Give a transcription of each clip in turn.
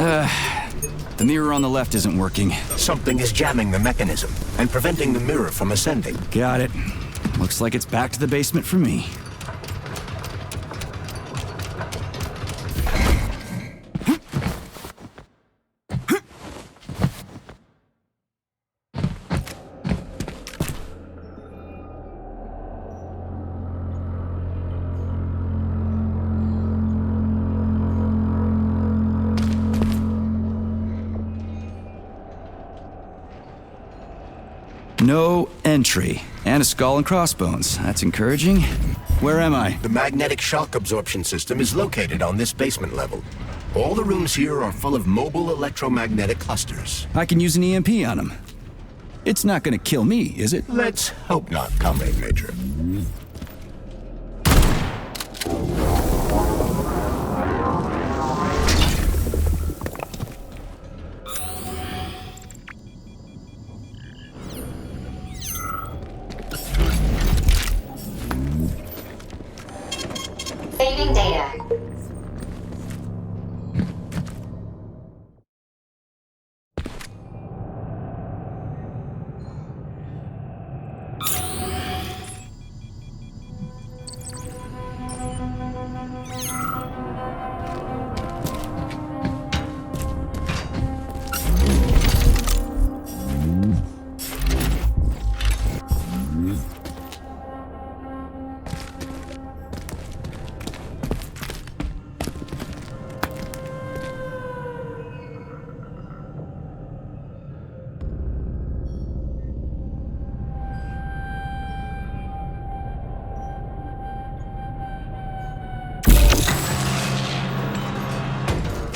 The mirror on the left isn't working. Something is jamming the mechanism and preventing the mirror from ascending. Got it. Looks like it's back to the basement for me. No entry. And a skull and crossbones. That's encouraging. Where am I? The magnetic shock absorption system is located on this basement level. All the rooms here are full of mobile electromagnetic clusters. I can use an EMP on them. It's not gonna kill me, is it? Let's hope not, Comrade Major. Saving data.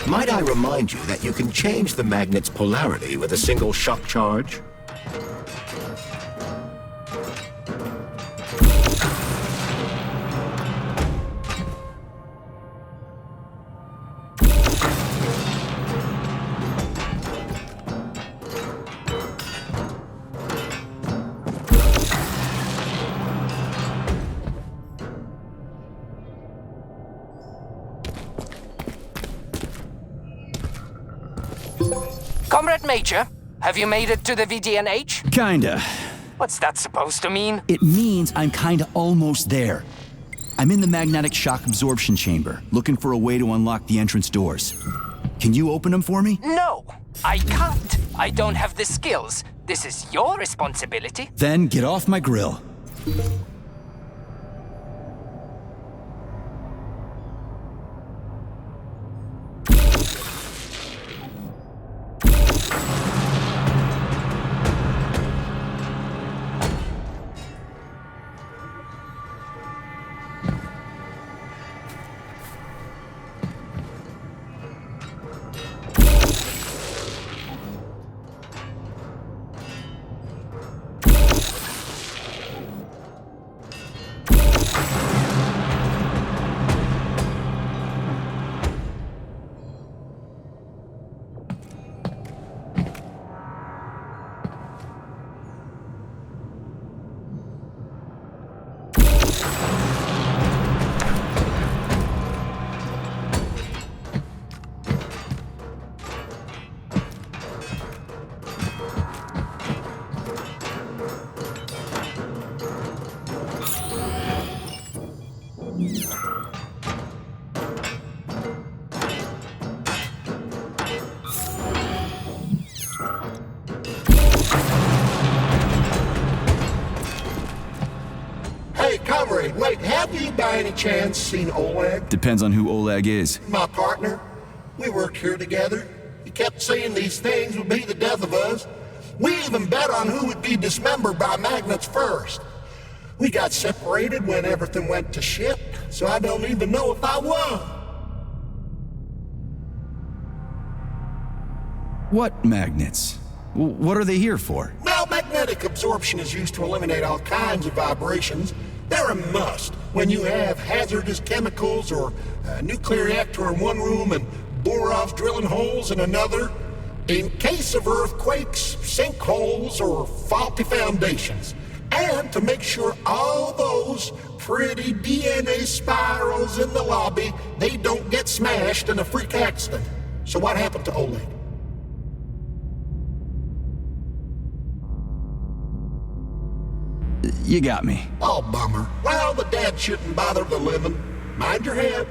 Might I remind you that you can change the magnet's polarity with a single shock charge? Comrade Major, have you made it to the VDNH? Kinda. What's that supposed to mean? It means I'm kinda almost there. I'm in the magnetic shock absorption chamber, looking for a way to unlock the entrance doors. Can you open them for me? No, I can't. I don't have the skills. This is your responsibility. Then get off my grill. Hey, Comrade, wait, have you by any chance seen Oleg? Depends on who Oleg is. My partner. We worked here together. He kept saying these things would be the death of us. We even bet on who would be dismembered by magnets first. We got separated when everything went to shit, so I don't even know if I won. What magnets? What are they here for? Now, magnetic absorption is used to eliminate all kinds of vibrations. They're a must when you have hazardous chemicals or a nuclear reactor in one room and Borov's drilling holes in another. In case of earthquakes, sinkholes, or faulty foundations. And to make sure all those pretty DNA spirals in the lobby, they don't get smashed in a freak accident. So what happened to Oleg? You got me. Oh, bummer. Well, the dad shouldn't bother the living. Mind your head.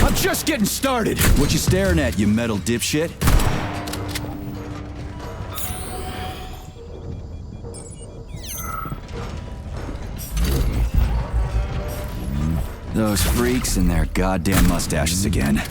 I'm just getting started. What you staring at, you metal dipshit? Those freaks and their goddamn mustaches again.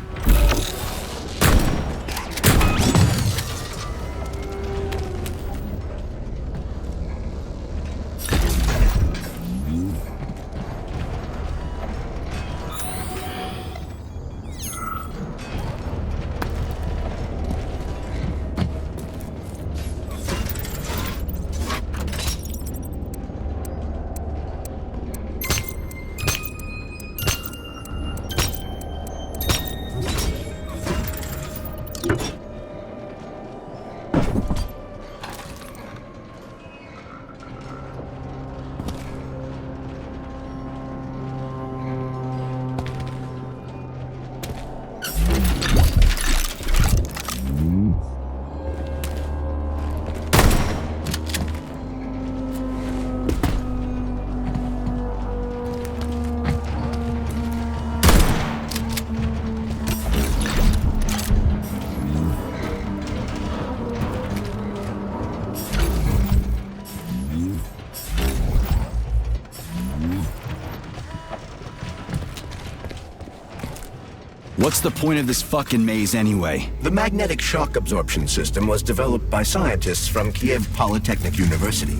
What's the point of this fucking maze anyway? The magnetic shock absorption system was developed by scientists from Kiev Polytechnic University.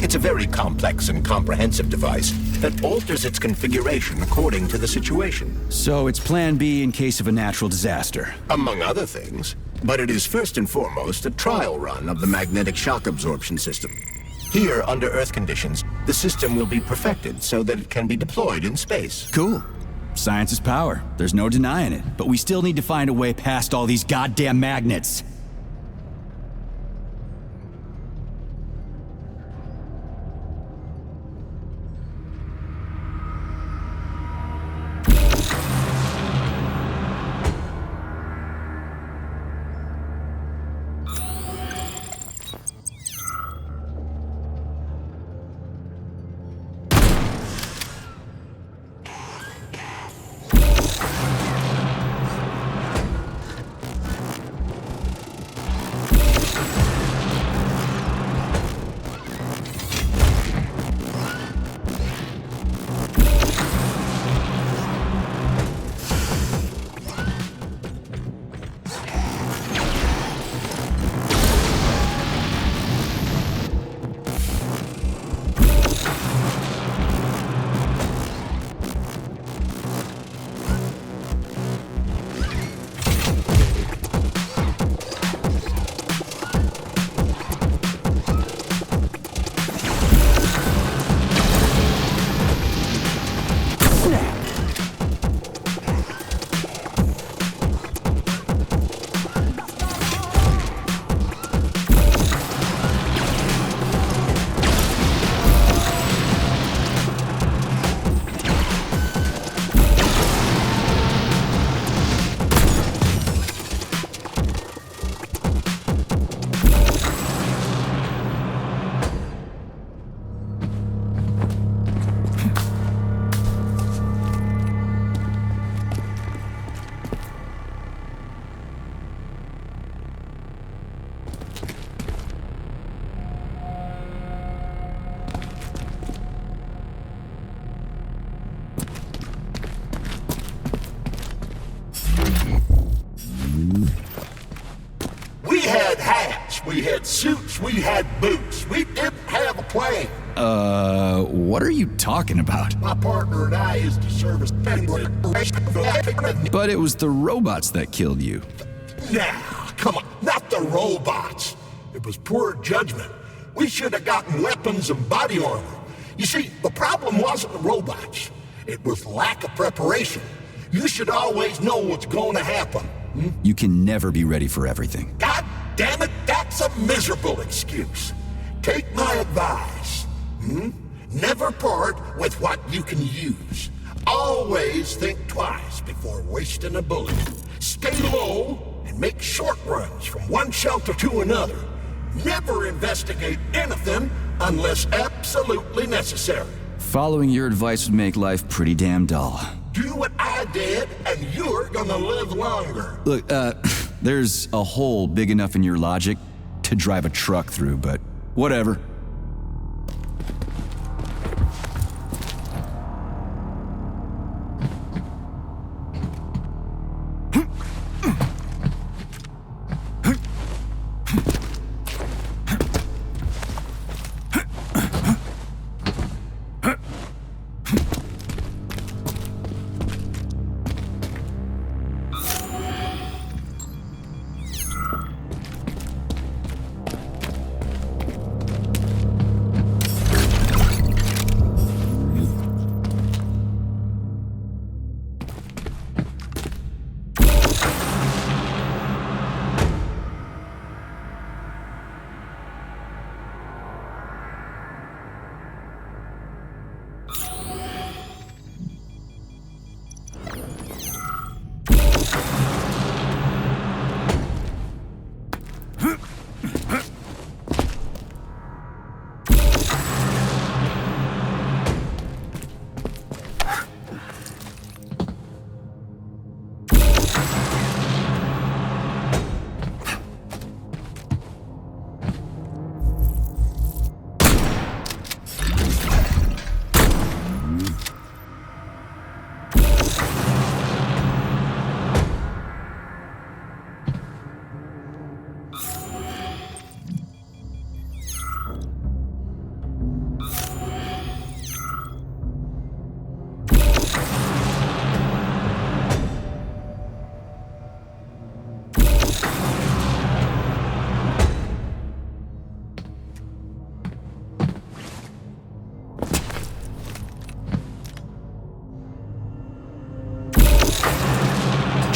It's a very complex and comprehensive device that alters its configuration according to the situation. So it's plan B in case of a natural disaster. Among other things. But it is first and foremost a trial run of the magnetic shock absorption system. Here, under Earth conditions, the system will be perfected so that it can be deployed in space. Cool. Science is power. There's no denying it. But we still need to find a way past all these goddamn magnets. We had suits, we had boots. We didn't have a plane. What are you talking about? My partner and I is to service. But it was the robots that killed you. Nah, come on, not the robots. It was poor judgment. We should have gotten weapons and body armor. You see, the problem wasn't the robots. It was lack of preparation. You should always know what's going to happen. You can never be ready for everything. God damn it, that's a miserable excuse. Take my advice. Never part with what you can use. Always think twice before wasting a bullet. Stay low and make short runs from one shelter to another. Never investigate anything unless absolutely necessary. Following your advice would make life pretty damn dull. Do what I did, and you're gonna live longer. Look, there's a hole big enough in your logic to drive a truck through, but whatever.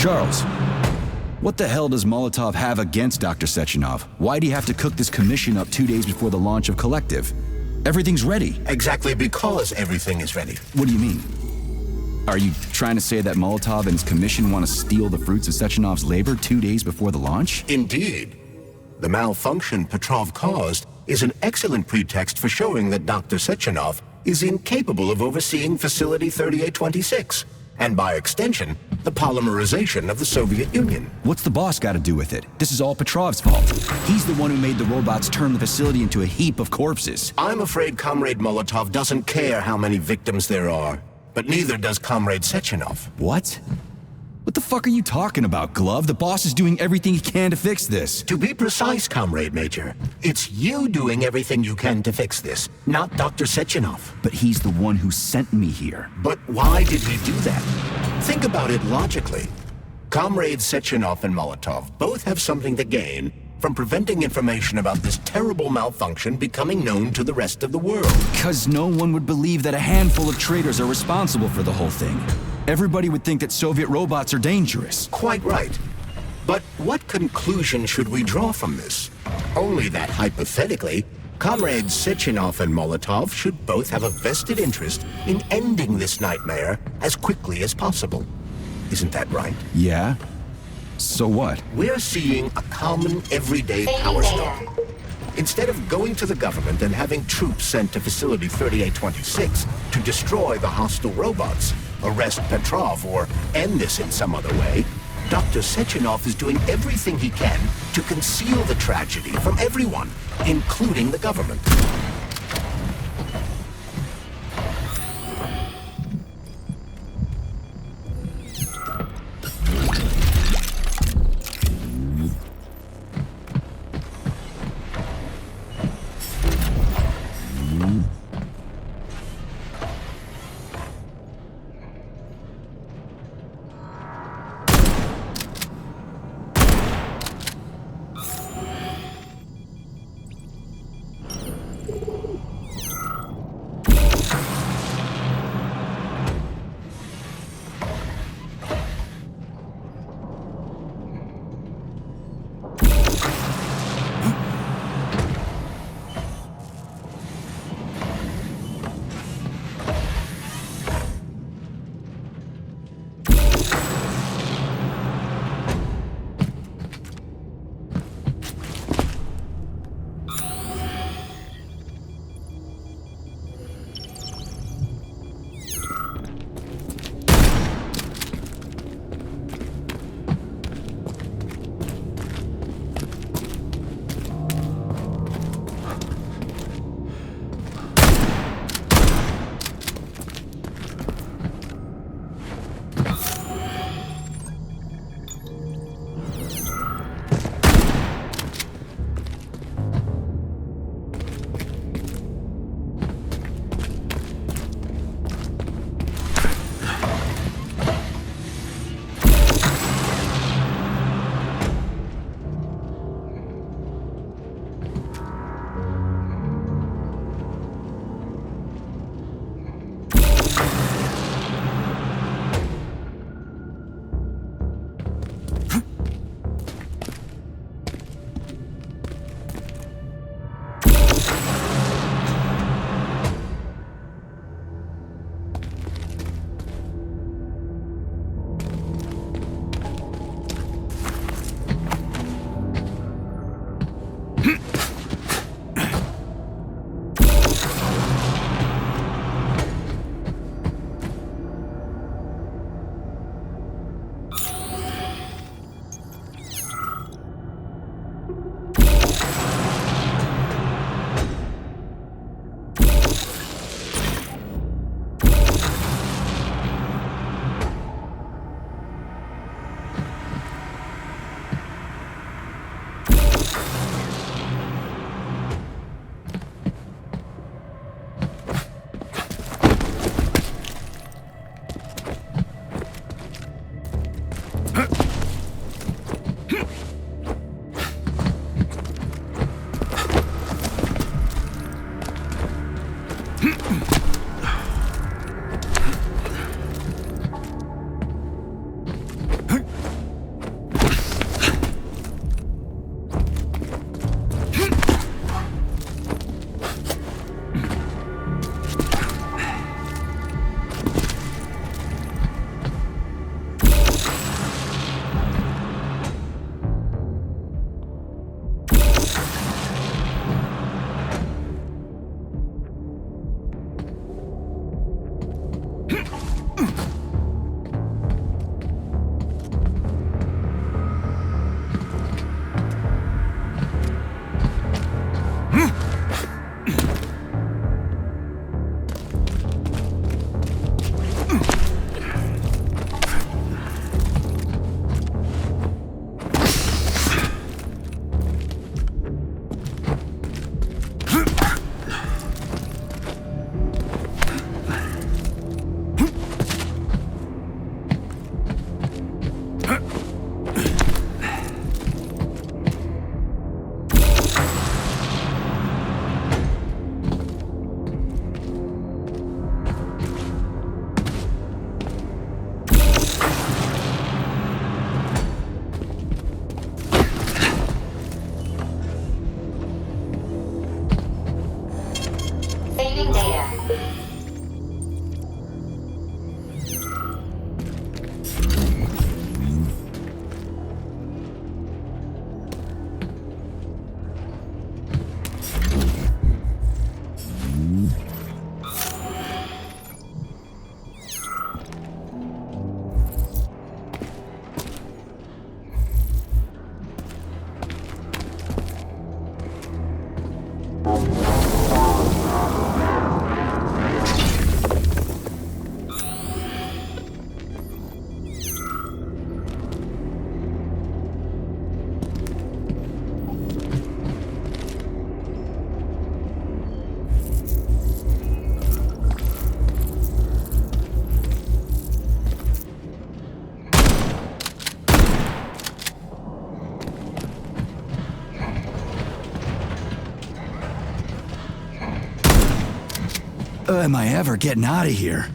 Charles, what the hell does Molotov have against Dr. Sechenov? Why do you have to cook this commission up 2 days before the launch of Collective? Everything's ready. Exactly because everything is ready. What do you mean? Are you trying to say that Molotov and his commission want to steal the fruits of Sechenov's labor 2 days before the launch? Indeed. The malfunction Petrov caused is an excellent pretext for showing that Dr. Sechenov is incapable of overseeing Facility 3826, and by extension, the polymerization of the Soviet Union. What's the boss got to do with it? This is all Petrov's fault. He's the one who made the robots turn the facility into a heap of corpses. I'm afraid Comrade Molotov doesn't care how many victims there are, but neither does Comrade Sechenov. What? What the fuck are you talking about, Glove? The boss is doing everything he can to fix this. To be precise, Comrade Major, it's you doing everything you can to fix this, not Dr. Sechenov. But he's the one who sent me here. But why did he do that? Think about it logically. Comrades Sechenov and Molotov both have something to gain from preventing information about this terrible malfunction becoming known to the rest of the world. Because no one would believe that a handful of traitors are responsible for the whole thing. Everybody would think that Soviet robots are dangerous. Quite right. But what conclusion should we draw from this? Only that hypothetically, Comrades Sechenov and Molotov should both have a vested interest in ending this nightmare as quickly as possible. Isn't that right? Yeah? So what? We're seeing a common, everyday power struggle. Instead of going to the government and having troops sent to Facility 3826 to destroy the hostile robots, arrest Petrov, or end this in some other way, Dr. Sechenov is doing everything he can to conceal the tragedy from everyone, including the government. Am I ever getting out of here?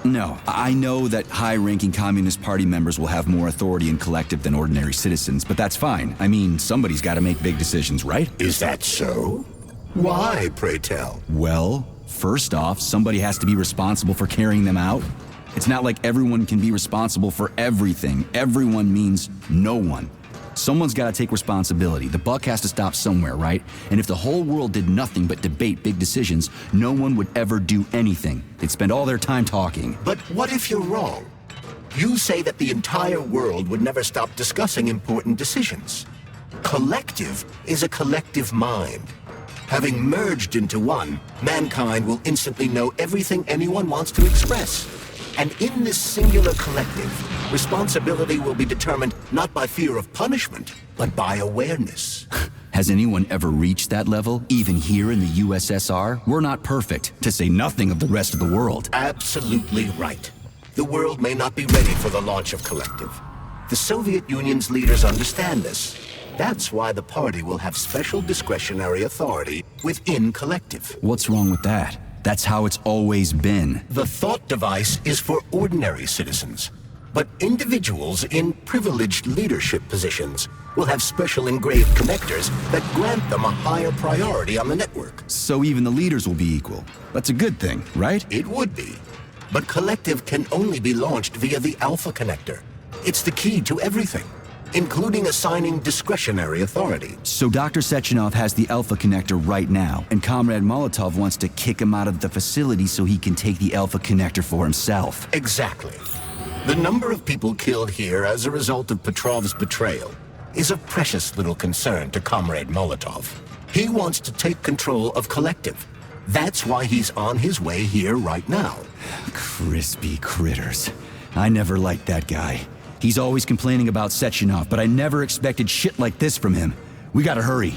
No, I know that high-ranking Communist Party members will have more authority in collective than ordinary citizens, but that's fine. I mean, somebody's got to make big decisions, right? Is that so? Why, pray tell? Well, first off, somebody has to be responsible for carrying them out. It's not like everyone can be responsible for everything. Everyone means no one. Someone's got to take responsibility. The buck has to stop somewhere, right? And if the whole world did nothing but debate big decisions, no one would ever do anything. They'd spend all their time talking. But what if you're wrong? You say that the entire world would never stop discussing important decisions. Collective is a collective mind. Having merged into one, mankind will instantly know everything anyone wants to express. And in this singular collective, responsibility will be determined not by fear of punishment, but by awareness. Has anyone ever reached that level, even here in the USSR? We're not perfect, to say nothing of the rest of the world. Absolutely right. The world may not be ready for the launch of collective. The Soviet Union's leaders understand this. That's why the party will have special discretionary authority within collective. What's wrong with that? That's how it's always been. The thought device is for ordinary citizens. But individuals in privileged leadership positions will have special engraved connectors that grant them a higher priority on the network. So even the leaders will be equal. That's a good thing, right? It would be. But Collective can only be launched via the Alpha connector. It's the key to everything, including assigning discretionary authority. So Dr. Sechenov has the Alpha connector right now, and Comrade Molotov wants to kick him out of the facility so he can take the Alpha connector for himself. Exactly. The number of people killed here as a result of Petrov's betrayal is a precious little concern to Comrade Molotov. He wants to take control of Collective. That's why he's on his way here right now. Crispy critters. I never liked that guy. He's always complaining about Sechenov, but I never expected shit like this from him. We gotta hurry.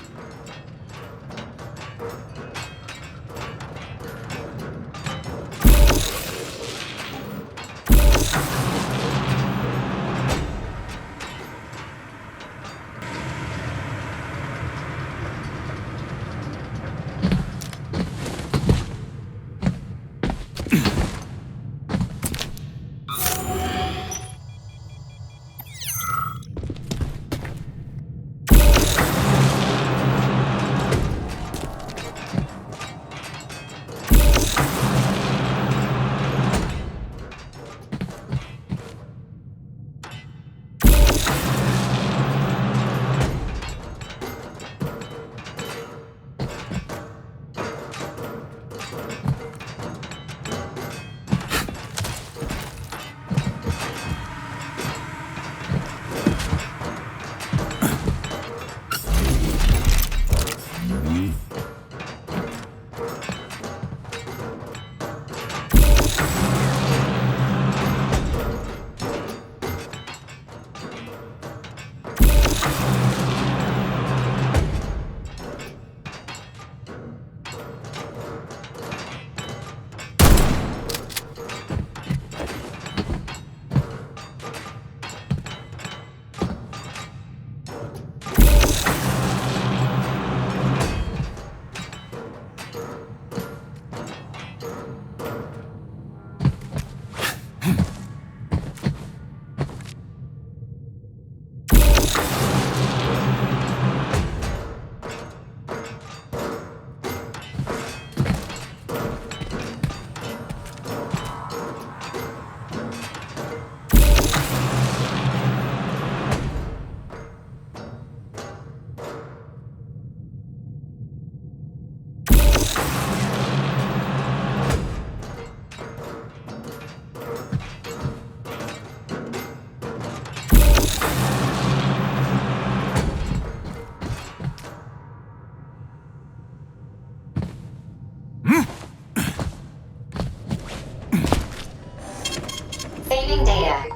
Saving data.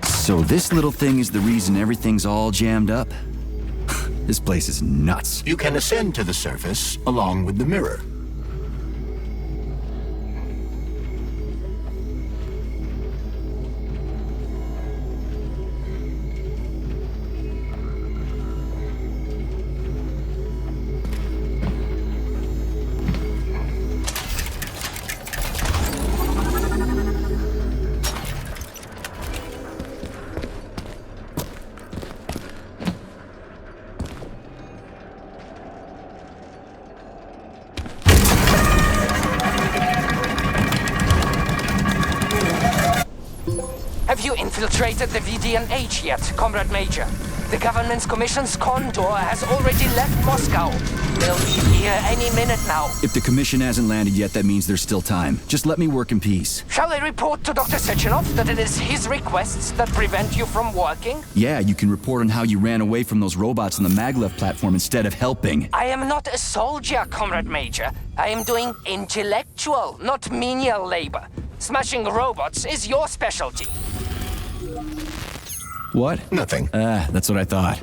So this little thing is the reason everything's all jammed up? This place is nuts. You can ascend to the surface along with the mirror. Have you infiltrated the VDNH yet, Comrade Major? The government's commission's Condor has already left Moscow. They'll be here any minute now. If the commission hasn't landed yet, that means there's still time. Just let me work in peace. Shall I report to Dr. Sechenov that it is his requests that prevent you from working? Yeah, you can report on how you ran away from those robots on the maglev platform instead of helping. I am not a soldier, Comrade Major. I am doing intellectual, not menial labor. Smashing robots is your specialty. What? Nothing. That's what I thought.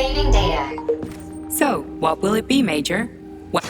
Saving data. So, what will it be, Major? What?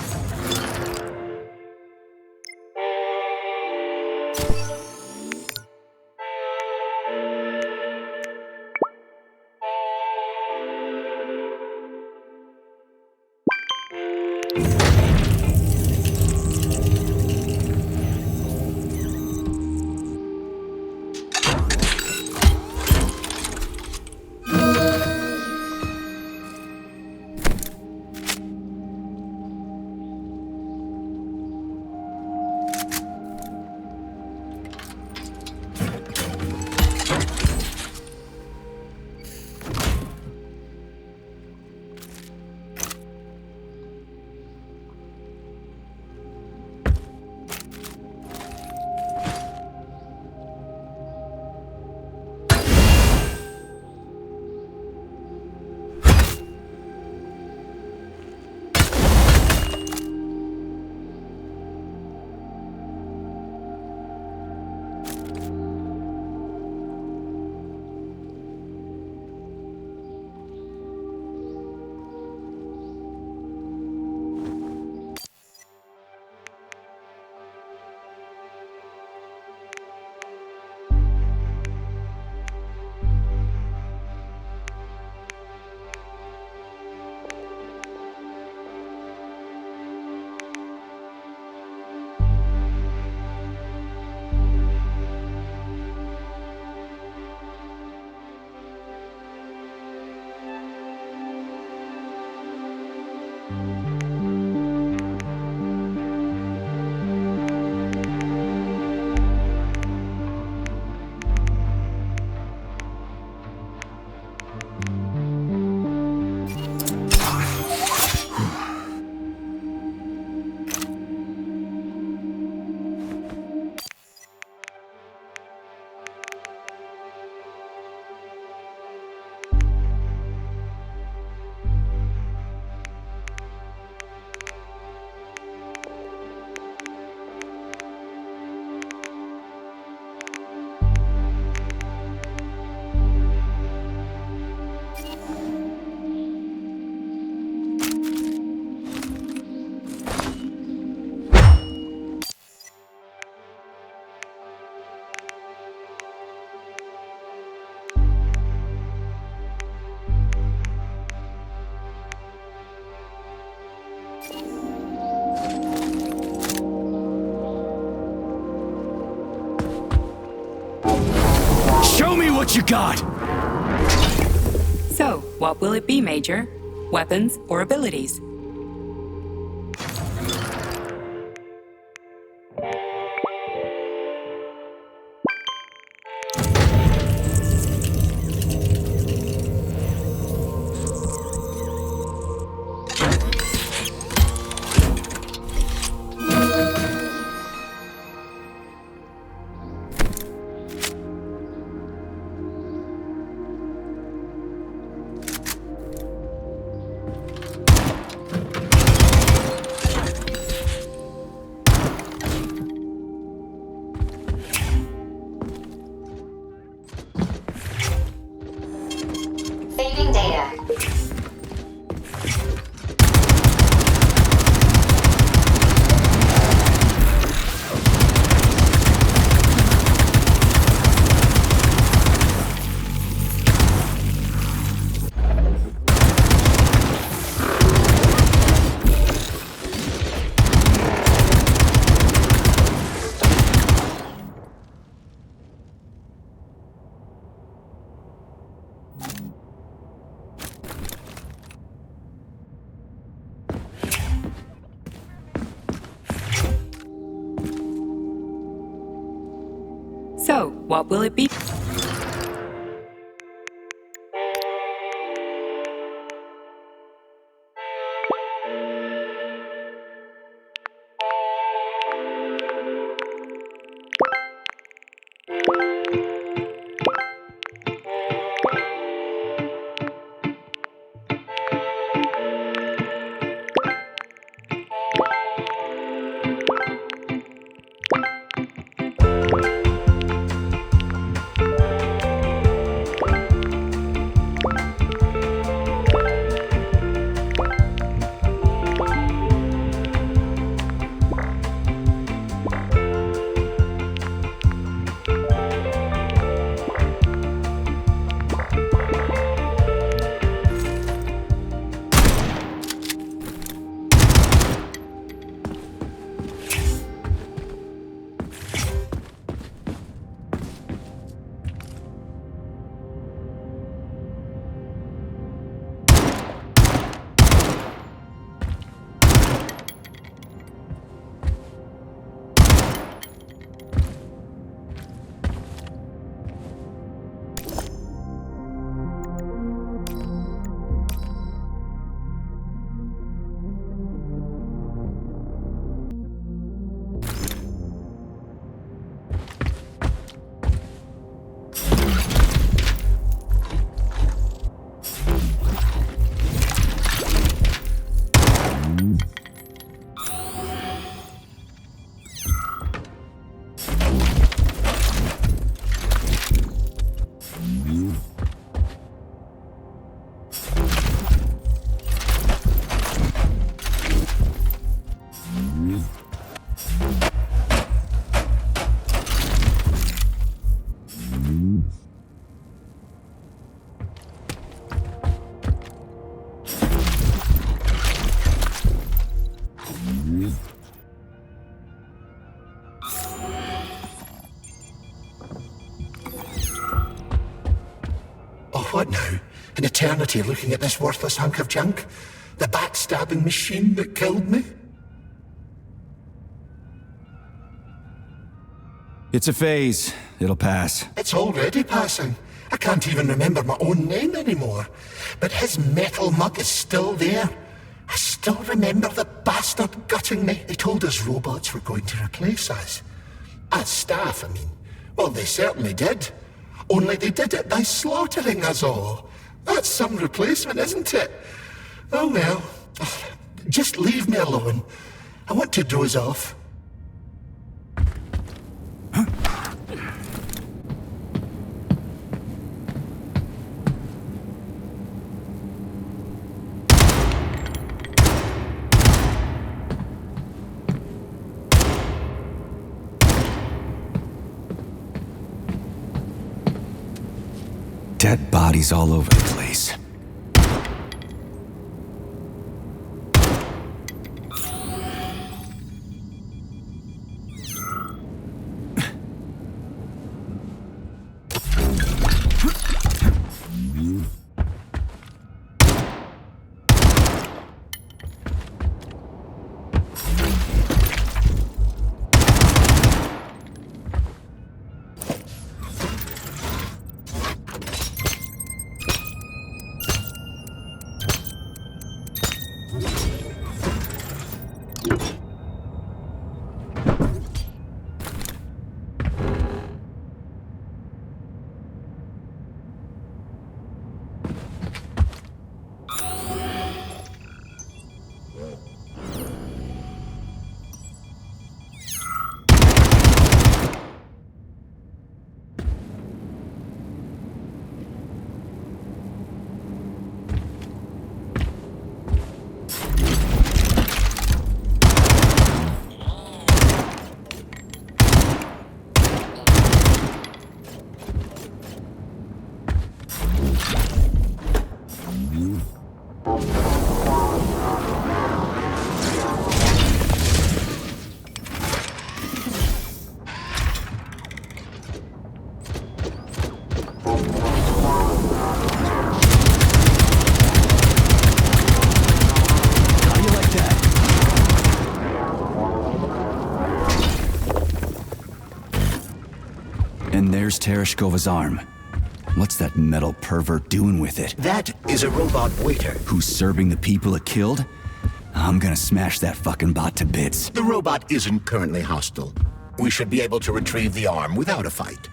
Show me what you got! So, what will it be, Major? Weapons or abilities? Saving data. So, what will it be? what now? An eternity looking at this worthless hunk of junk? The backstabbing machine that killed me? It's a phase. It'll pass. It's already passing. I can't even remember my own name anymore. But his metal mug is still there. I still remember the bastard gutting me. He told us robots were going to replace us. As staff, I mean. Well, they certainly did. Only they did it by slaughtering us all. That's some replacement, isn't it? Oh well. Just leave me alone. I want to doze off. Dead bodies all over the place. And there's Tereshkova's arm. What's that metal pervert doing with it? That is a robot waiter. Who's serving the people it killed? I'm gonna smash that fucking bot to bits. The robot isn't currently hostile. We should be able to retrieve the arm without a fight.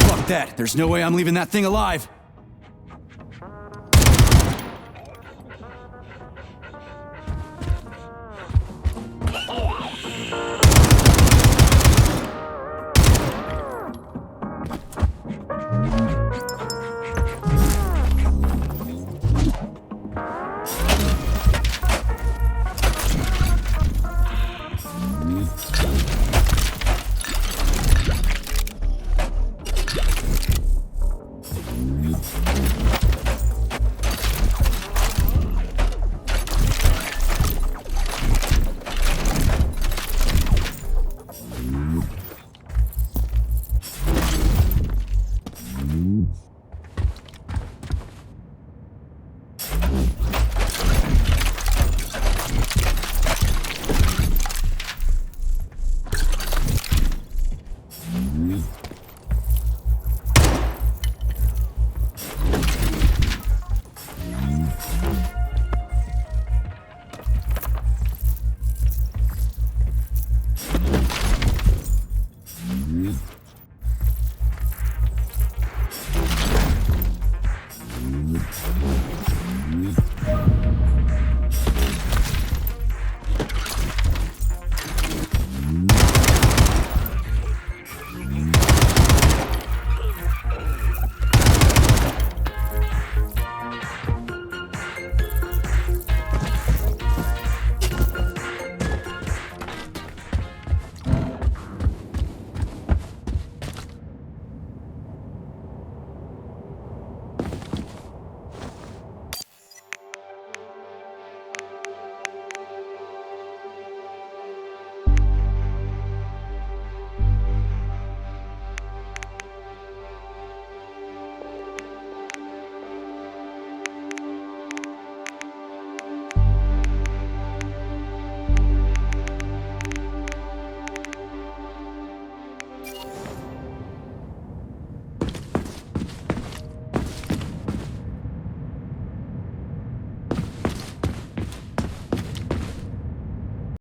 Fuck that. There's no way I'm leaving that thing alive.